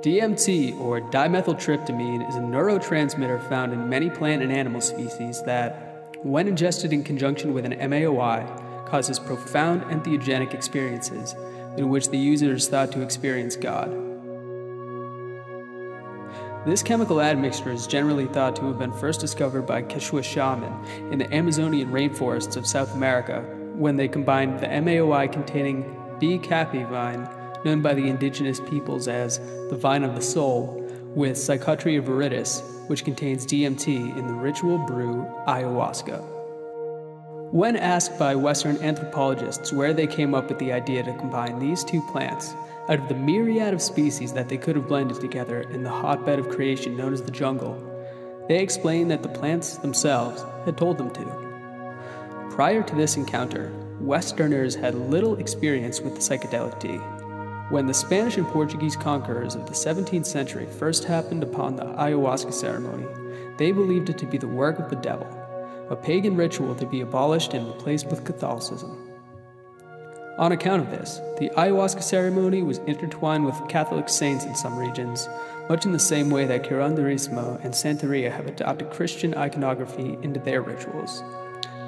DMT, or dimethyltryptamine, is a neurotransmitter found in many plant and animal species that, when ingested in conjunction with an MAOI, causes profound entheogenic experiences in which the user is thought to experience God. This chemical admixture is generally thought to have been first discovered by Quechua shaman in the Amazonian rainforests of South America when they combined the MAOI containing B. capi vine, known by the indigenous peoples as the vine of the soul, with Psychotria viridis, which contains DMT in the ritual brew ayahuasca. When asked by Western anthropologists where they came up with the idea to combine these two plants, out of the myriad of species that they could have blended together in the hotbed of creation known as the jungle, they explained that the plants themselves had told them to. Prior to this encounter, Westerners had little experience with the psychedelic tea. When the Spanish and Portuguese conquerors of the 17th century first happened upon the ayahuasca ceremony, they believed it to be the work of the devil, a pagan ritual to be abolished and replaced with Catholicism. On account of this, the ayahuasca ceremony was intertwined with Catholic saints in some regions, much in the same way that curanderismo and Santeria have adopted Christian iconography into their rituals.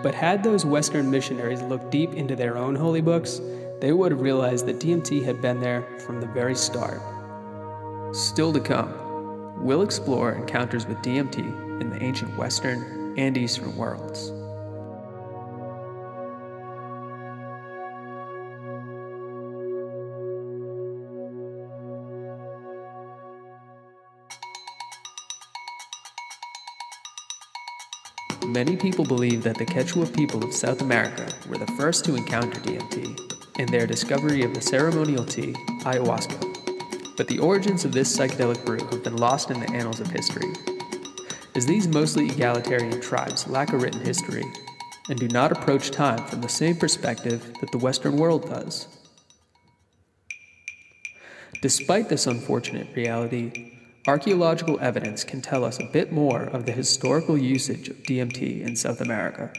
But had those Western missionaries looked deep into their own holy books, they would have realized that DMT had been there from the very start. Still to come, we'll explore encounters with DMT in the ancient Western and Eastern worlds. Many people believe that the Quechua people of South America were the first to encounter DMT in their discovery of the ceremonial tea, ayahuasca. But the origins of this psychedelic brew have been lost in the annals of history, as these mostly egalitarian tribes lack a written history and do not approach time from the same perspective that the Western world does. Despite this unfortunate reality, archaeological evidence can tell us a bit more of the historical usage of DMT in South America.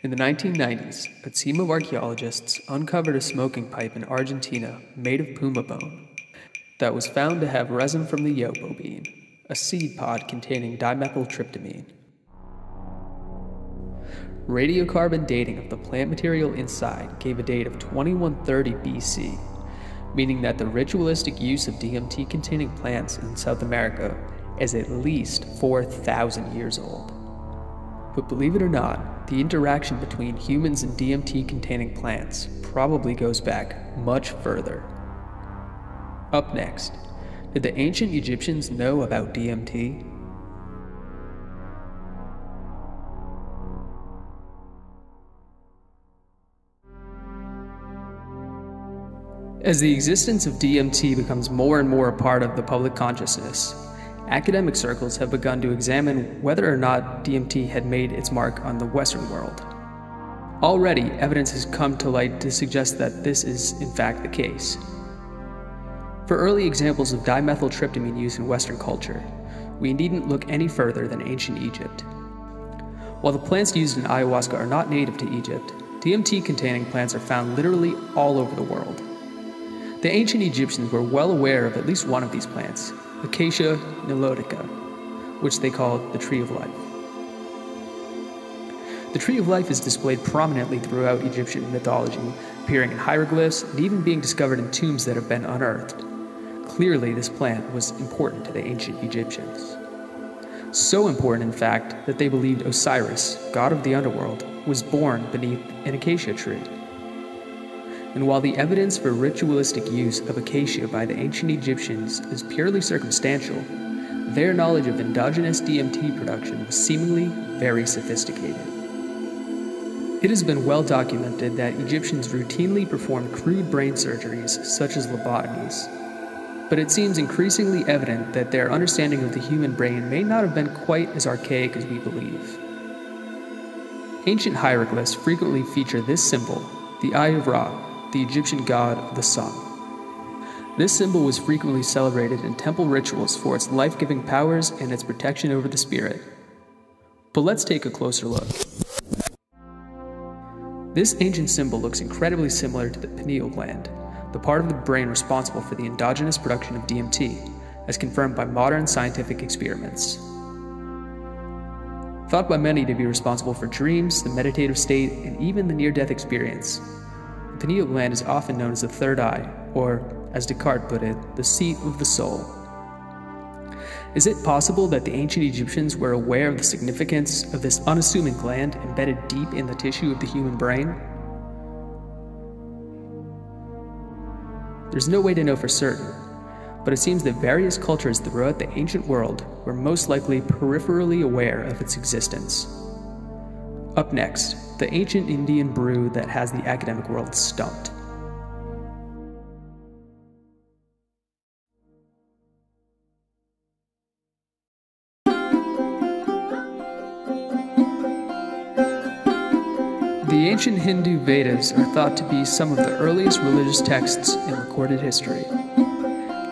In the 1990s, a team of archaeologists uncovered a smoking pipe in Argentina made of puma bone that was found to have resin from the yopo bean, a seed pod containing dimethyltryptamine. Radiocarbon dating of the plant material inside gave a date of 2130 BC, meaning that the ritualistic use of DMT-containing plants in South America is at least 4,000 years old. But believe it or not, the interaction between humans and DMT-containing plants probably goes back much further. Up next, did the ancient Egyptians know about DMT? As the existence of DMT becomes more and more a part of the public consciousness, academic circles have begun to examine whether or not DMT had made its mark on the Western world. Already, evidence has come to light to suggest that this is in fact the case. For early examples of dimethyltryptamine use in Western culture, we needn't look any further than ancient Egypt. While the plants used in ayahuasca are not native to Egypt, DMT-containing plants are found literally all over the world. The ancient Egyptians were well aware of at least one of these plants, Acacia nilotica, which they called the Tree of Life. The Tree of Life is displayed prominently throughout Egyptian mythology, appearing in hieroglyphs and even being discovered in tombs that have been unearthed. Clearly, this plant was important to the ancient Egyptians. So important, in fact, that they believed Osiris, god of the underworld, was born beneath an acacia tree. And while the evidence for ritualistic use of acacia by the ancient Egyptians is purely circumstantial, their knowledge of endogenous DMT production was seemingly very sophisticated. It has been well documented that Egyptians routinely performed crude brain surgeries such as lobotomies, but it seems increasingly evident that their understanding of the human brain may not have been quite as archaic as we believe. Ancient hieroglyphs frequently feature this symbol, the Eye of Ra, the Egyptian god of the sun. This symbol was frequently celebrated in temple rituals for its life-giving powers and its protection over the spirit. But let's take a closer look. This ancient symbol looks incredibly similar to the pineal gland, the part of the brain responsible for the endogenous production of DMT, as confirmed by modern scientific experiments. Thought by many to be responsible for dreams, the meditative state, and even the near-death experience, the pineal gland is often known as the third eye, or, as Descartes put it, the seat of the soul. Is it possible that the ancient Egyptians were aware of the significance of this unassuming gland embedded deep in the tissue of the human brain? There's no way to know for certain, but it seems that various cultures throughout the ancient world were most likely peripherally aware of its existence. Up next, the ancient Indian brew that has the academic world stumped. The ancient Hindu Vedas are thought to be some of the earliest religious texts in recorded history.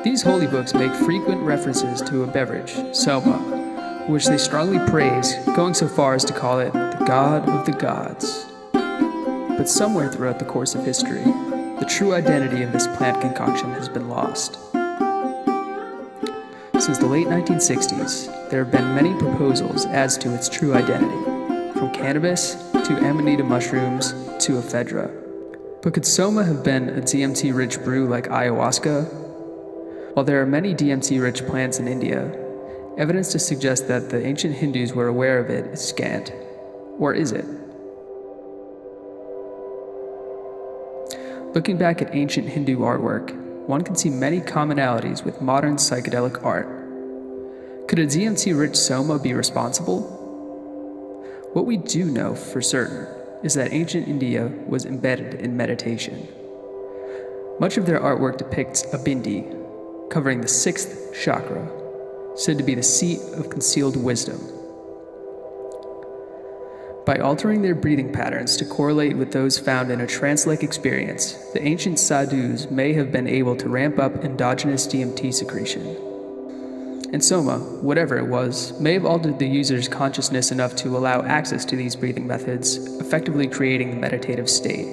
These holy books make frequent references to a beverage, soma, which they strongly praise, going so far as to call it the god of the gods. But somewhere throughout the course of history, the true identity of this plant concoction has been lost. Since the late 1960s, there have been many proposals as to its true identity, from cannabis to amanita mushrooms to ephedra. But could soma have been a DMT-rich brew like ayahuasca? While there are many DMT-rich plants in India, evidence to suggest that the ancient Hindus were aware of it is scant. Or is it? Looking back at ancient Hindu artwork, one can see many commonalities with modern psychedelic art. Could a DMT-rich soma be responsible? What we do know for certain is that ancient India was embedded in meditation. Much of their artwork depicts a bindi, covering the sixth chakra, said to be the seat of concealed wisdom. By altering their breathing patterns to correlate with those found in a trance-like experience, the ancient sadhus may have been able to ramp up endogenous DMT secretion. And soma, whatever it was, may have altered the user's consciousness enough to allow access to these breathing methods, effectively creating the meditative state.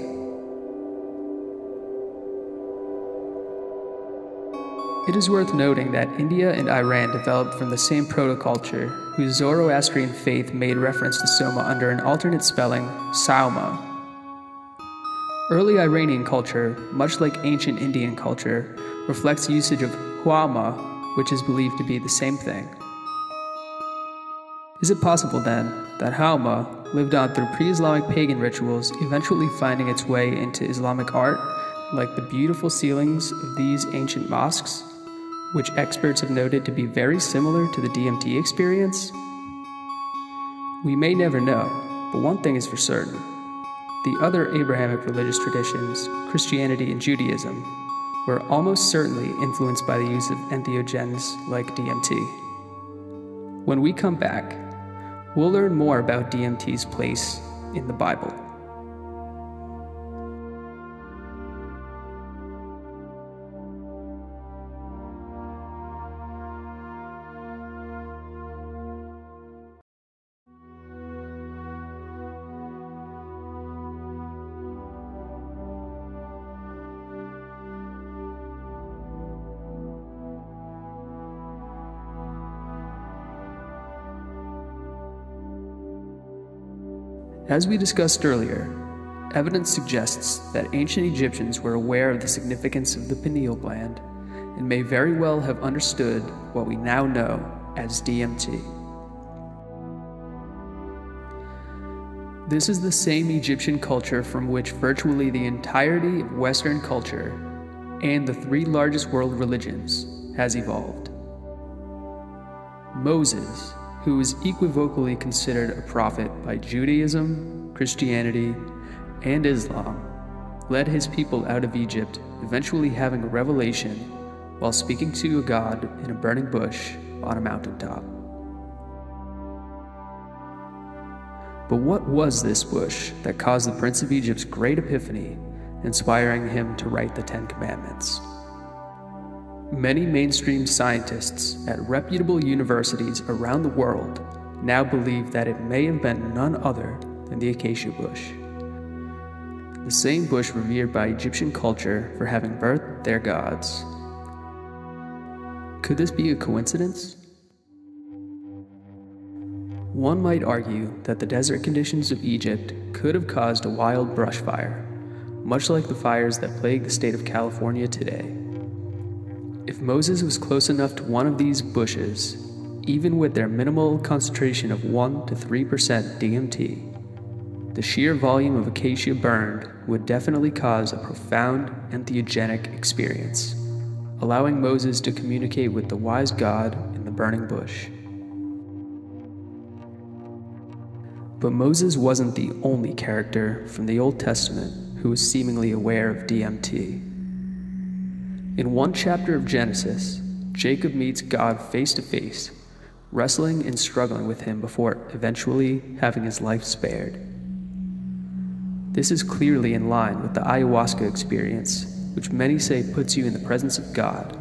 It is worth noting that India and Iran developed from the same proto-culture, whose Zoroastrian faith made reference to soma under an alternate spelling, sauma. Early Iranian culture, much like ancient Indian culture, reflects usage of huama, which is believed to be the same thing. Is it possible then that hauma lived on through pre-Islamic pagan rituals, eventually finding its way into Islamic art, like the beautiful ceilings of these ancient mosques, which experts have noted to be very similar to the DMT experience? We may never know, but one thing is for certain. The other Abrahamic religious traditions, Christianity and Judaism, were almost certainly influenced by the use of entheogens like DMT. When we come back, we'll learn more about DMT's place in the Bible. As we discussed earlier, evidence suggests that ancient Egyptians were aware of the significance of the pineal gland and may very well have understood what we now know as DMT. This is the same Egyptian culture from which virtually the entirety of Western culture and the three largest world religions has evolved. Moses, who is equivocally considered a prophet by Judaism, Christianity, and Islam, led his people out of Egypt, eventually having a revelation while speaking to a god in a burning bush on a mountaintop. But what was this bush that caused the Prince of Egypt's great epiphany, inspiring him to write the Ten Commandments? Many mainstream scientists at reputable universities around the world now believe that it may have been none other than the acacia bush. the same bush revered by Egyptian culture for having birthed their gods. Could this be a coincidence? One might argue that the desert conditions of Egypt could have caused a wild brush fire, much like the fires that plague the state of California today. If Moses was close enough to one of these bushes, even with their minimal concentration of 1 to 3% DMT, the sheer volume of acacia burned would definitely cause a profound entheogenic experience, allowing Moses to communicate with the wise God in the burning bush. But Moses wasn't the only character from the Old Testament who was seemingly aware of DMT. In one chapter of Genesis, Jacob meets God face to face, wrestling and struggling with him before eventually having his life spared. This is clearly in line with the ayahuasca experience, which many say puts you in the presence of God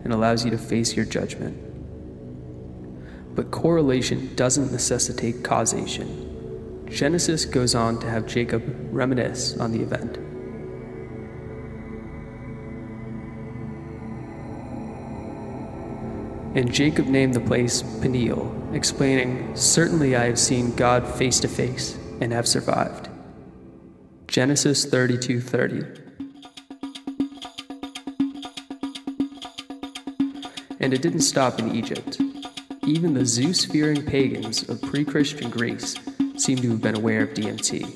and allows you to face your judgment. But correlation doesn't necessitate causation. Genesis goes on to have Jacob reminisce on the event. And Jacob named the place Peniel, explaining, "Certainly I have seen God face to face and have survived." Genesis 32:30. And it didn't stop in Egypt. Even the Zeus-fearing pagans of pre-Christian Greece seem to have been aware of DMT,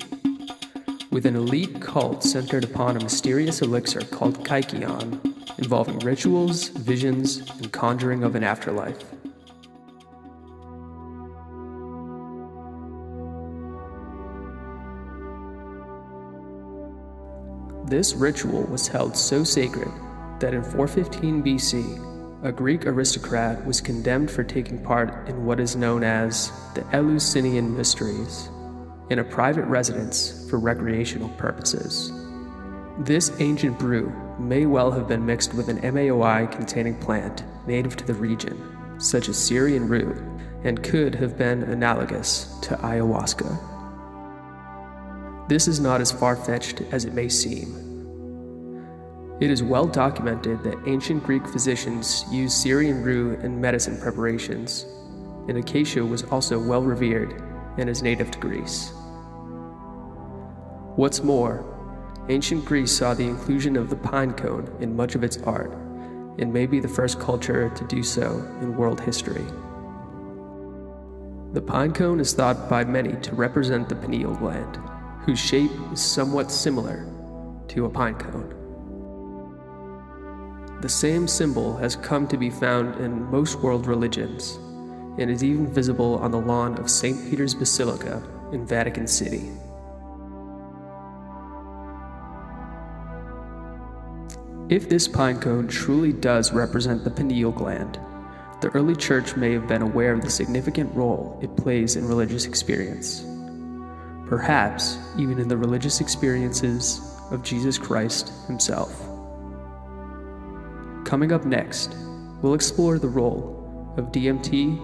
with an elite cult centered upon a mysterious elixir called kykeon, involving rituals, visions, and conjuring of an afterlife. This ritual was held so sacred that in 415 BC, a Greek aristocrat was condemned for taking part in what is known as the Eleusinian Mysteries, in a private residence for recreational purposes. This ancient brew may well have been mixed with an MAOI-containing plant native to the region, such as Syrian rue, and could have been analogous to ayahuasca. This is not as far-fetched as it may seem. It is well documented that ancient Greek physicians used Syrian rue in medicine preparations, and acacia was also well revered and is native to Greece. What's more, ancient Greece saw the inclusion of the pine cone in much of its art, and may be the first culture to do so in world history. The pine cone is thought by many to represent the pineal gland, whose shape is somewhat similar to a pine cone. The same symbol has come to be found in most world religions, and is even visible on the lawn of St. Peter's Basilica in Vatican City. If this pine cone truly does represent the pineal gland, the early church may have been aware of the significant role it plays in religious experience. Perhaps even in the religious experiences of Jesus Christ himself. Coming up next, we'll explore the role of DMT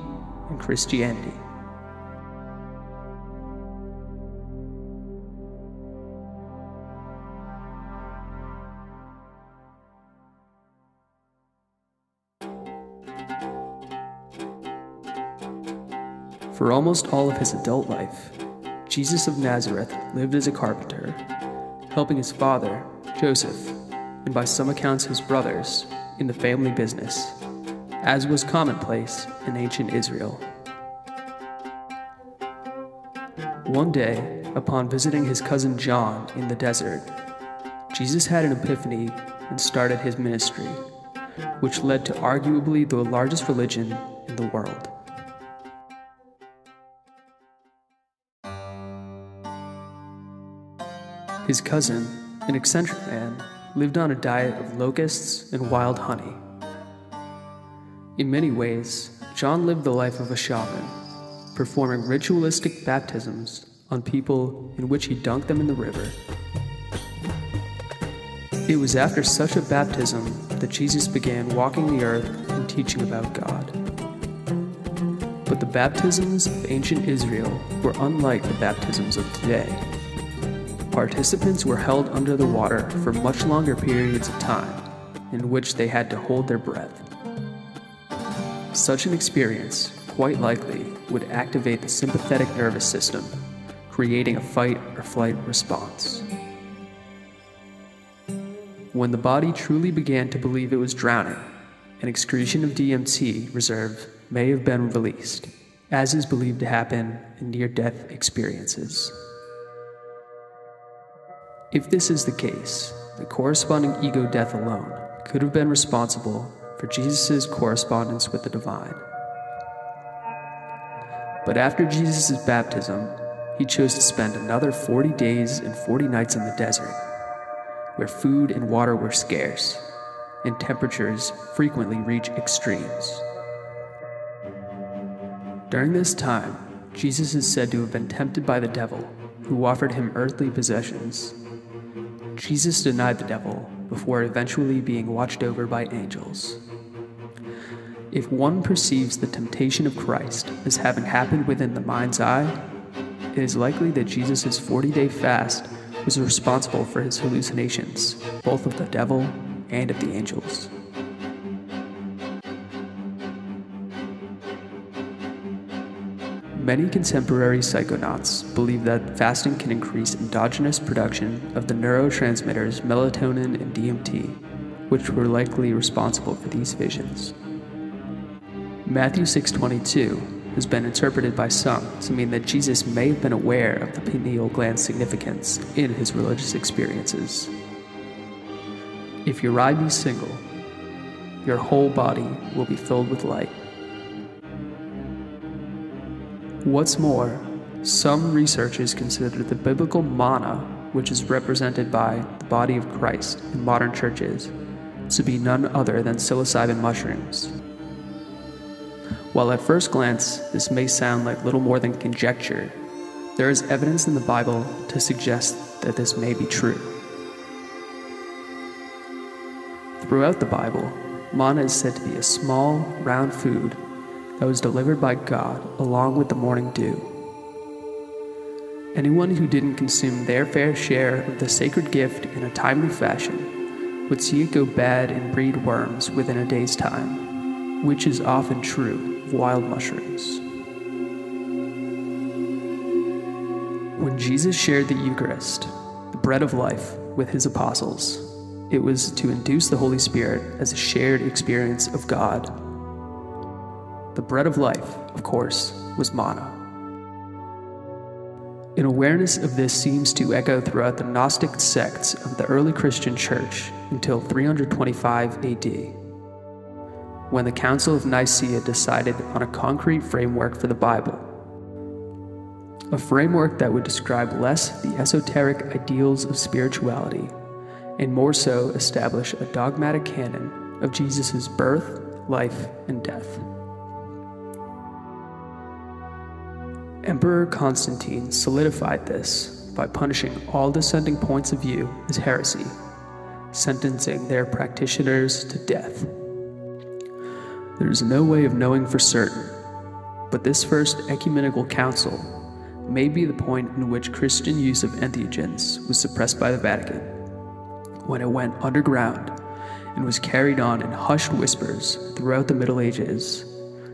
in Christianity. For almost all of his adult life, Jesus of Nazareth lived as a carpenter, helping his father, Joseph, and by some accounts his brothers, in the family business, as was commonplace in ancient Israel. One day, upon visiting his cousin John in the desert, Jesus had an epiphany and started his ministry, which led to arguably the largest religion in the world. His cousin, an eccentric man, lived on a diet of locusts and wild honey. In many ways, John lived the life of a shaman, performing ritualistic baptisms on people in which he dunked them in the river. It was after such a baptism that Jesus began walking the earth and teaching about God. But the baptisms of ancient Israel were unlike the baptisms of today. Participants were held under the water for much longer periods of time, in which they had to hold their breath. Such an experience, quite likely, would activate the sympathetic nervous system, creating a fight or flight response. When the body truly began to believe it was drowning, an excretion of DMT reserve may have been released, as is believed to happen in near-death experiences. If this is the case, the corresponding ego death alone could have been responsible for Jesus' correspondence with the divine. But after Jesus' baptism, he chose to spend another 40 days and 40 nights in the desert, where food and water were scarce, and temperatures frequently reach extremes. During this time, Jesus is said to have been tempted by the devil, who offered him earthly possessions. Jesus denied the devil before eventually being watched over by angels. If one perceives the temptation of Christ as having happened within the mind's eye, it is likely that Jesus' 40-day fast was responsible for his hallucinations, both of the devil and of the angels. Many contemporary psychonauts believe that fasting can increase endogenous production of the neurotransmitters melatonin and DMT, which were likely responsible for these visions. Matthew 6:22 has been interpreted by some to mean that Jesus may have been aware of the pineal gland's significance in his religious experiences. If your eye be single, your whole body will be filled with light. What's more, some researchers consider the biblical manna, which is represented by the body of Christ in modern churches, to be none other than psilocybin mushrooms. While at first glance this may sound like little more than conjecture, there is evidence in the Bible to suggest that this may be true. Throughout the Bible, manna is said to be a small, round food that was delivered by God along with the morning dew. Anyone who didn't consume their fair share of the sacred gift in a timely fashion would see it go bad and breed worms within a day's time, which is often true of wild mushrooms. When Jesus shared the Eucharist, the bread of life, with his apostles, it was to induce the Holy Spirit as a shared experience of God. The bread of life, of course, was manna. An awareness of this seems to echo throughout the Gnostic sects of the early Christian church until 325 AD, when the Council of Nicaea decided on a concrete framework for the Bible. A framework that would describe less the esoteric ideals of spirituality, and more so establish a dogmatic canon of Jesus' birth, life, and death. Emperor Constantine solidified this by punishing all dissenting points of view as heresy, sentencing their practitioners to death. There is no way of knowing for certain, but this first ecumenical council may be the point in which Christian use of entheogens was suppressed by the Vatican, when it went underground and was carried on in hushed whispers throughout the Middle Ages,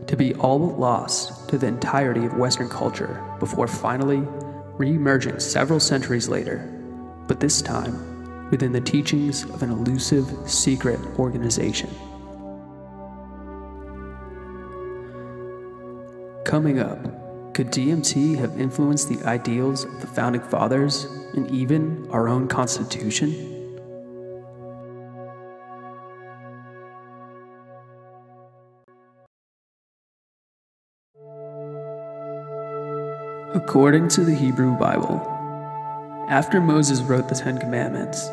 to be all but lost to the entirety of Western culture before finally re-emerging several centuries later, but this time within the teachings of an elusive secret organization. Coming up, could DMT have influenced the ideals of the Founding Fathers and even our own Constitution? According to the Hebrew Bible, after Moses wrote the Ten Commandments,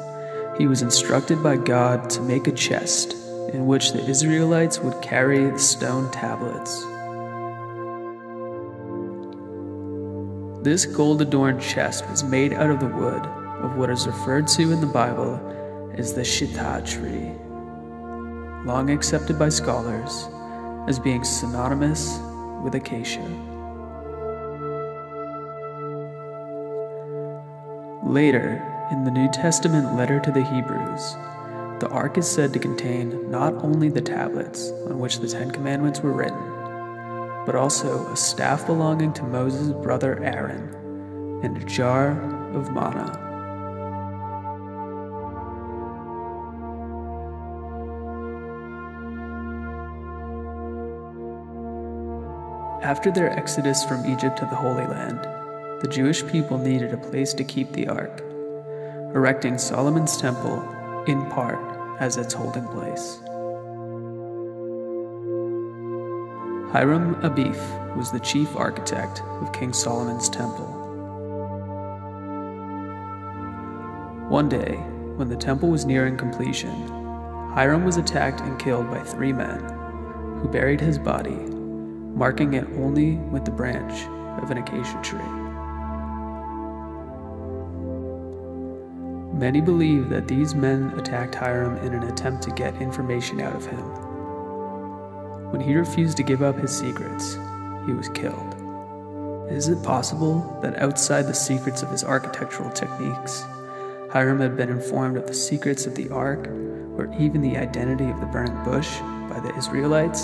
he was instructed by God to make a chest in which the Israelites would carry the stone tablets. This gold-adorned chest was made out of the wood of what is referred to in the Bible as the shittah tree, long accepted by scholars as being synonymous with acacia. Later, in the New Testament letter to the Hebrews, the Ark is said to contain not only the tablets on which the Ten Commandments were written, but also a staff belonging to Moses' brother Aaron and a jar of manna. After their exodus from Egypt to the Holy Land, the Jewish people needed a place to keep the Ark, erecting Solomon's temple, in part, as its holding place. Hiram Abif was the chief architect of King Solomon's temple. One day, when the temple was nearing completion, Hiram was attacked and killed by 3 men, who buried his body, marking it only with the branch of an acacia tree. Many believe that these men attacked Hiram in an attempt to get information out of him. When he refused to give up his secrets, he was killed. Is it possible that outside the secrets of his architectural techniques, Hiram had been informed of the secrets of the Ark, or even the identity of the burning bush, by the Israelites?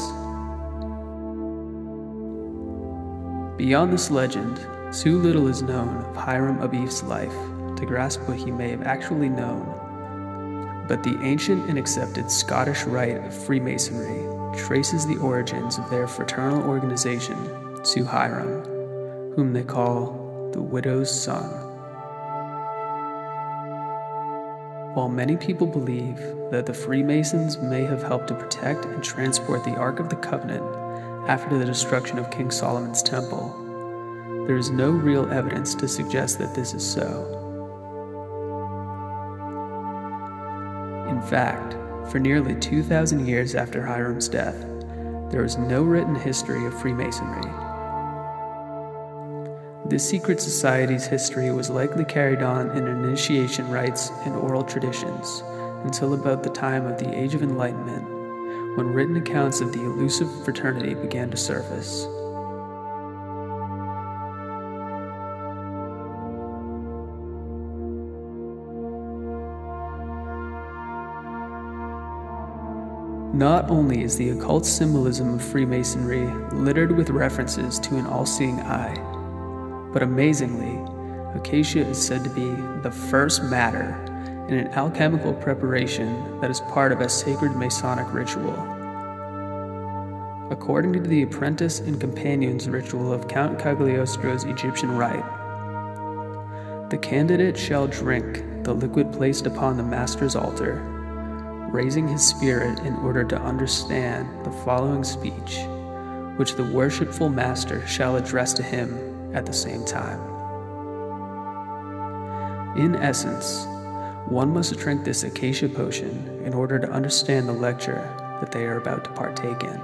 Beyond this legend, too little is known of Hiram Abif's life to grasp what he may have actually known. But the ancient and accepted Scottish rite of Freemasonry traces the origins of their fraternal organization to Hiram, whom they call the widow's son. While many people believe that the Freemasons may have helped to protect and transport the Ark of the Covenant after the destruction of King Solomon's temple, there is no real evidence to suggest that this is so. In fact, for nearly 2,000 years after Hiram's death, there is no written history of Freemasonry. This secret society's history was likely carried on in initiation rites and oral traditions until about the time of the Age of Enlightenment, when written accounts of the elusive fraternity began to surface. Not only is the occult symbolism of Freemasonry littered with references to an all-seeing eye, but amazingly, acacia is said to be the first matter in an alchemical preparation that is part of a sacred Masonic ritual. According to the apprentice and companion's ritual of Count Cagliostro's Egyptian rite, the candidate shall drink the liquid placed upon the master's altar, raising his spirit in order to understand the following speech, which the worshipful master shall address to him at the same time. In essence, one must drink this acacia potion in order to understand the lecture that they are about to partake in.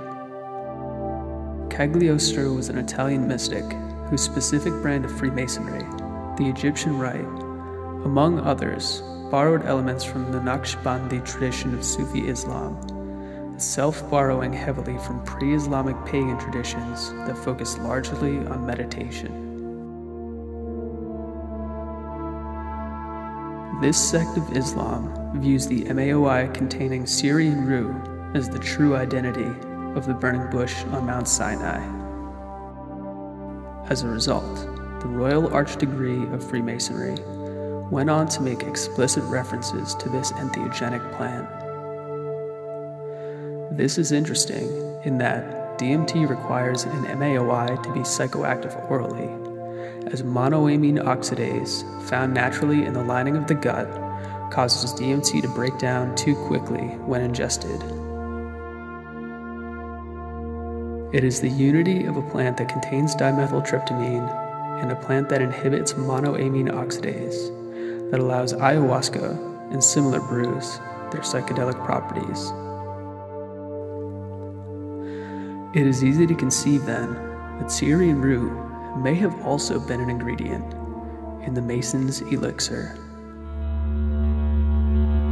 Cagliostro was an Italian mystic whose specific brand of Freemasonry, the Egyptian rite, among others, borrowed elements from the Naqshbandi tradition of Sufi Islam, self-borrowing heavily from pre-Islamic pagan traditions that focus largely on meditation. This sect of Islam views the MAOI containing Syrian rue as the true identity of the burning bush on Mount Sinai. As a result, the Royal Archdegree of Freemasonry went on to make explicit references to this entheogenic plant. This is interesting in that DMT requires an MAOI to be psychoactive orally, as monoamine oxidase, found naturally in the lining of the gut, causes DMT to break down too quickly when ingested. It is the unity of a plant that contains dimethyltryptamine and a plant that inhibits monoamine oxidase that allows ayahuasca and similar brews their psychedelic properties. It is easy to conceive then that Syrian rue may have also been an ingredient in the Mason's elixir.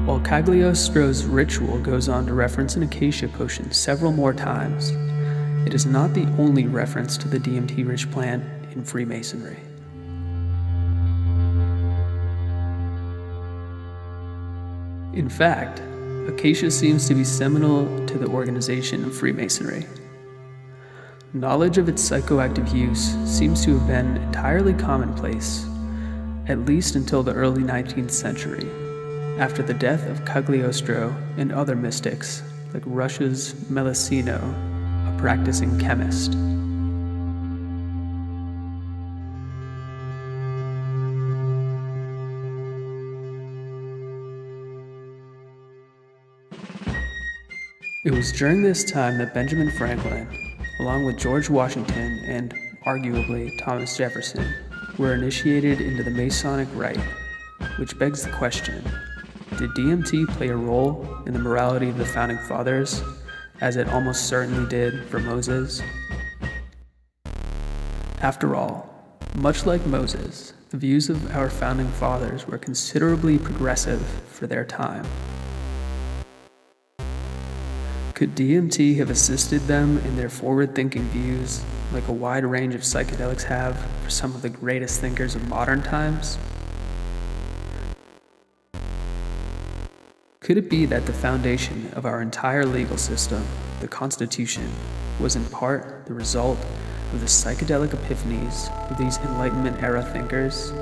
While Cagliostro's ritual goes on to reference an acacia potion several more times, it is not the only reference to the DMT-rich plant in Freemasonry. In fact, acacia seems to be seminal to the organization of Freemasonry. Knowledge of its psychoactive use seems to have been entirely commonplace, at least until the early 19th century, after the death of Cagliostro and other mystics like Russia's Melusino, a practicing chemist. It was during this time that Benjamin Franklin, along with George Washington and, arguably, Thomas Jefferson, were initiated into the Masonic Rite, which begs the question, did DMT play a role in the morality of the Founding Fathers, as it almost certainly did for Moses? After all, much like Moses, the views of our Founding Fathers were considerably progressive for their time. Could DMT have assisted them in their forward-thinking views, like a wide range of psychedelics have for some of the greatest thinkers of modern times? Could it be that the foundation of our entire legal system, the Constitution, was in part the result of the psychedelic epiphanies of these Enlightenment-era thinkers?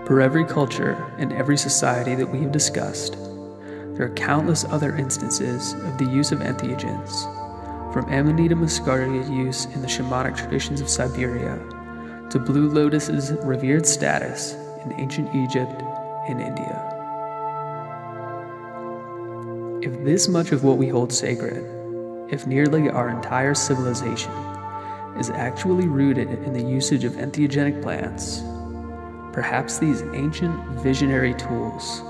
For every culture and every society that we have discussed, there are countless other instances of the use of entheogens, from Amanita muscaria use in the shamanic traditions of Siberia to Blue Lotus's revered status in ancient Egypt and India. If this much of what we hold sacred, if nearly our entire civilization, is actually rooted in the usage of entheogenic plants, perhaps these ancient visionary tools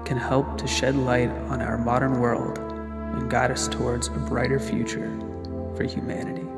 can help to shed light on our modern world and guide us towards a brighter future for humanity.